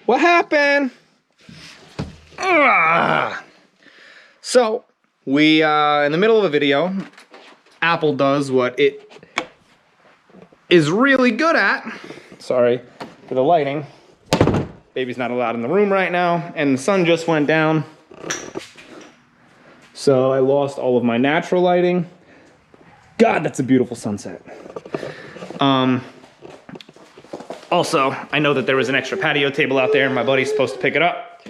What happened? Ugh. So, we, in the middle of a video, Apple does what it is really good at. Sorry for the lighting. Baby's not allowed in the room right now, and the sun just went down. So I lost all of my natural lighting. God, that's a beautiful sunset. Also, I know that there was an extra patio table out there and my buddy's supposed to pick it up.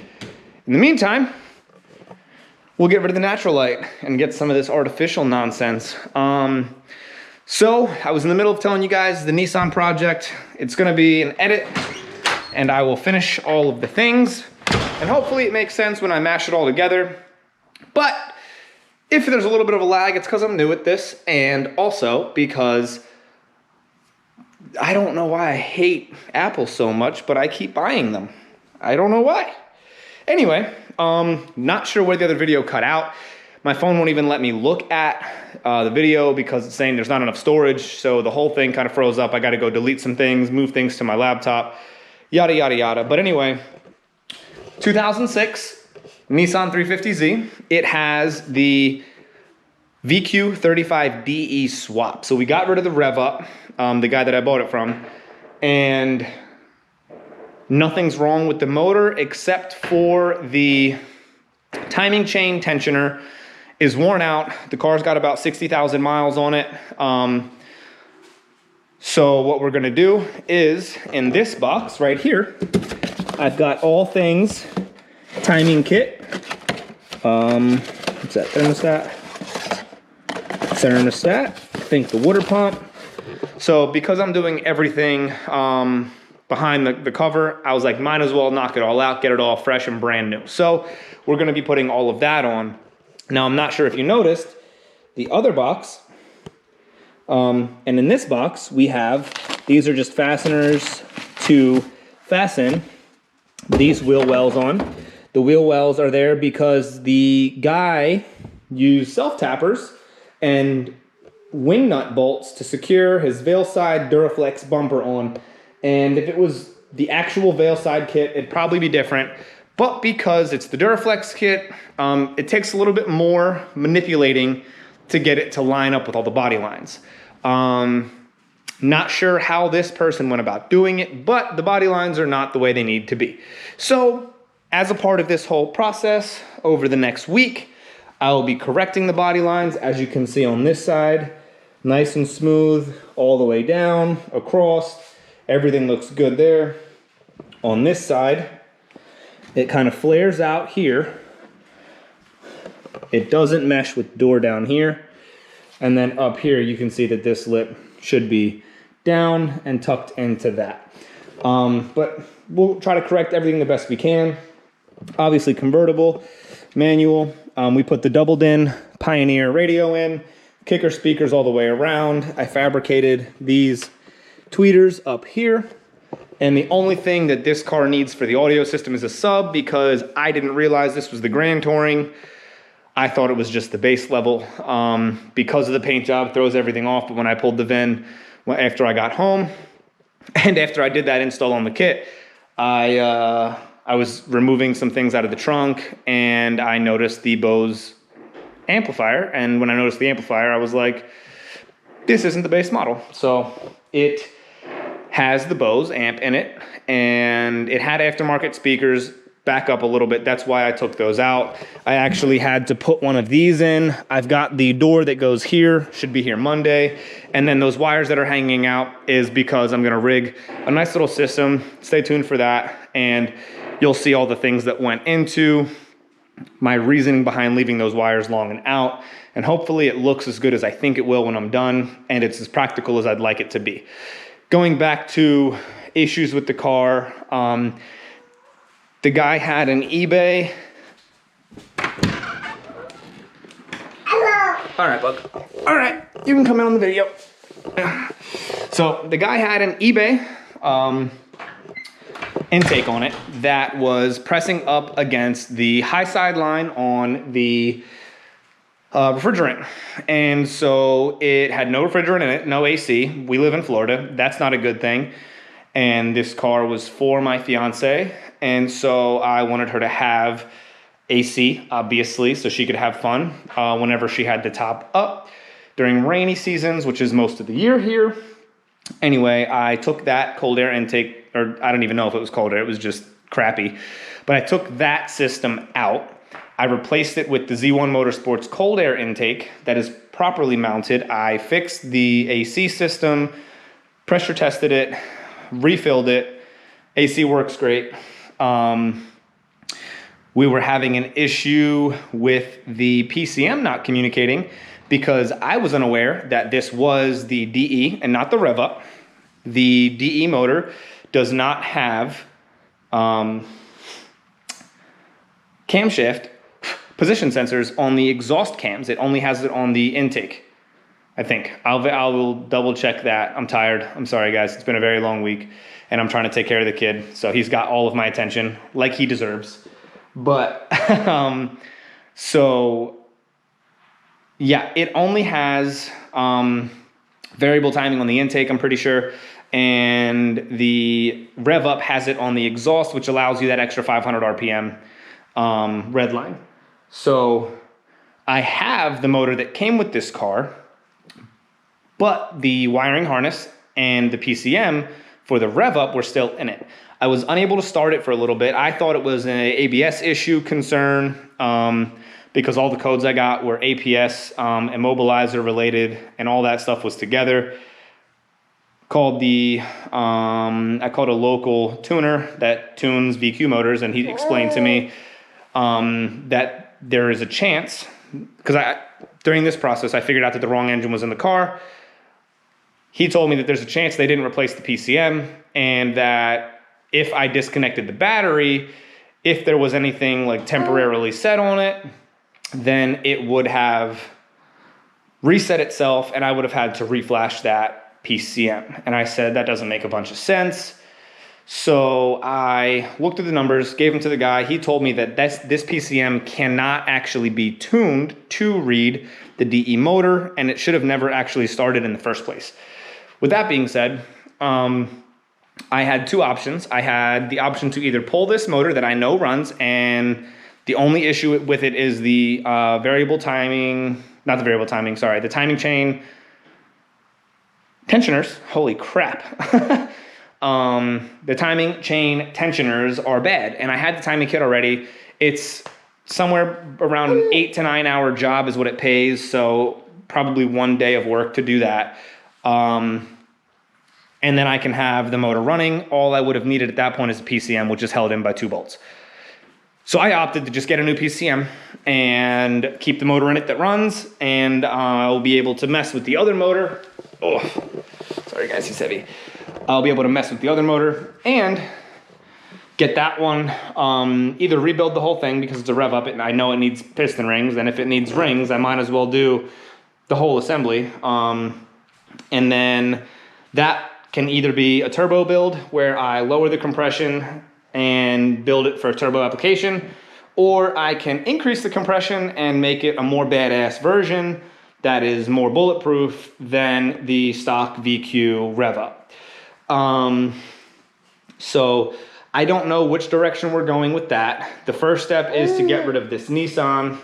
In the meantime, we'll get rid of the natural light and get some of this artificial nonsense. So I was in the middle of telling you guys the Nissan project. It's gonna be an edit and I will finish all of the things and hopefully it makes sense when I mash it all together. But if there's a little bit of a lag, it's because I'm new at this and also because I don't know why I hate Apple so much, but I keep buying them. I don't know why. Anyway, not sure where the other video cut out. My phone won't even let me look at the video because it's saying there's not enough storage. So the whole thing kind of froze up. I got to go delete some things, move things to my laptop, yada, yada, yada. But anyway, 2006 Nissan 350z. It has the VQ35DE swap. So we got rid of the Rev Up, the guy that I bought it from, and nothing's wrong with the motor except for the timing chain tensioner is worn out. The car's got about 60,000 miles on it. So what we're gonna do is, in this box right here, I've got all things timing kit. What's that, thermostat? I think the water pump. So because I'm doing everything behind the cover, I was like, might as well knock it all out, get it all fresh and brand new. So we're gonna be putting all of that on. Now, I'm not sure if you noticed, the other box, and in this box, we have, these are just fasteners to fasten these wheel wells on. The wheel wells are there because the guy used self-tappers and wing nut bolts to secure his Veilside Duraflex bumper on. And if it was the actual Veilside kit, it'd probably be different. But because it's the Duraflex kit, it takes a little bit more manipulating to get it to line up with all the body lines. Not sure how this person went about doing it, but the body lines are not the way they need to be. So as a part of this whole process, over the next week, I will be correcting the body lines, as you can see on this side, nice and smooth all the way down, across. Everything looks good there. On this side, it kind of flares out here. It doesn't mesh with the door down here. And then up here, you can see that this lip should be down and tucked into that. But we'll try to correct everything the best we can. Obviously convertible, manual. We put the doubled in Pioneer radio in, kicker speakers all the way around. I fabricated these tweeters up here. And the only thing that this car needs for the audio system is a sub, because I didn't realize this was the Grand Touring. I thought it was just the base level. Because of the paint job, throws everything off. But when I pulled the VIN after I got home, and after I did that install on the kit, I was removing some things out of the trunk and I noticed the Bose amplifier. And when I noticed the amplifier, I was like, this isn't the base model. So it has the Bose amp in it and it had aftermarket speakers back up a little bit. That's why I took those out. I actually had to put one of these in. I've got the door that goes here, should be here Monday. And then those wires that are hanging out is because I'm gonna rig a nice little system. Stay tuned for that. And you'll see all the things that went into my reasoning behind leaving those wires long and out. And hopefully it looks as good as I think it will when I'm done. And it's as practical as I'd like it to be. Going back to issues with the car, the guy had an eBay. Hello. All right, bug. All right, you can come in on the video. So the guy had an eBay intake on it that was pressing up against the high side line on the refrigerant. And so it had no refrigerant in it, no AC. We live in Florida. That's not a good thing. and this car was for my fiance, and so I wanted her to have AC, obviously, so she could have fun whenever she had the top up during rainy seasons, which is most of the year here. Anyway, I took that cold air intake, or I don't even know if it was cold air, it was just crappy, but I took that system out. I replaced it with the Z1 Motorsports cold air intake that is properly mounted. I fixed the AC system, pressure tested it, refilled it. AC works great. We were having an issue with the PCM not communicating because I was unaware that this was the DE and not the rev up. The DE motor does not have camshaft position sensors on the exhaust cams. It only has it on the intake, I think. I will double check that. I'm tired. I'm sorry, guys. It's been a very long week, and I'm trying to take care of the kid, so he's got all of my attention, like he deserves. But, so, yeah, it only has variable timing on the intake, I'm pretty sure, and the rev up has it on the exhaust, which allows you that extra 500 RPM red line. So I have the motor that came with this car, but the wiring harness and the PCM for the rev up were still in it. I was unable to start it for a little bit. I thought it was an ABS issue concern because all the codes I got were APS immobilizer related, and all that stuff was together. I called a local tuner that tunes VQ motors, and he explained to me that there is a chance, because during this process I figured out that the wrong engine was in the car. He told me that there's a chance they didn't replace the PCM, and that if I disconnected the battery, if there was anything like temporarily set on it, then it would have reset itself and I would have had to reflash that PCM. And I said, that doesn't make a bunch of sense. So I looked at the numbers, gave them to the guy. He told me that this PCM cannot actually be tuned to read the DE motor, and it should have never actually started in the first place. With that being said, I had two options. I had the option to either pull this motor that I know runs, and the only issue with it is the the timing chain tensioners. Holy crap. The timing chain tensioners are bad, and I had the timing kit already. It's somewhere around an 8 to 9 hour job is what it pays, so probably 1 day of work to do that. And then I can have the motor running. All I would have needed at that point is a PCM, which is held in by 2 bolts. So I opted to just get a new PCM and keep the motor in it that runs, and I'll be able to mess with the other motor. Oh, sorry guys, he's heavy. I'll be able to mess with the other motor and get that one, either rebuild the whole thing because it's a rev up, and I know it needs piston rings, and if it needs rings, I might as well do the whole assembly. And then that can either be a turbo build where I lower the compression and build it for a turbo application, or I can increase the compression and make it a more badass version that is more bulletproof than the stock VQ rev up. So I don't know which direction we're going with that. The first step is to get rid of this Nissan,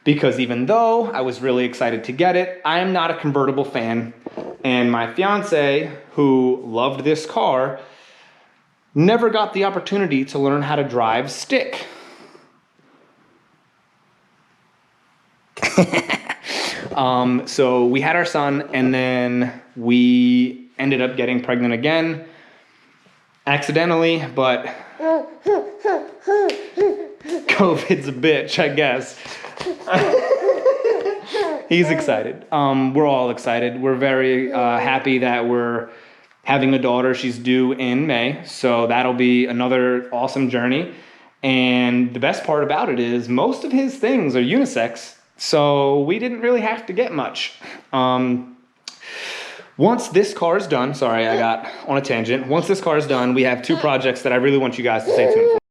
because even though I was really excited to get it, I am not a convertible fan, and my fiance, who loved this car, never got the opportunity to learn how to drive stick. So we had our son, and then we ended up getting pregnant again, accidentally, but COVID's a bitch, I guess. He's excited. We're all excited. We're very happy that we're having a daughter. She's due in May, so that'll be another awesome journey. And the best part about it is most of his things are unisex, so we didn't really have to get much. Once this car is done, sorry, I got on a tangent. Once this car is done, we have 2 projects that I really want you guys to stay tuned for.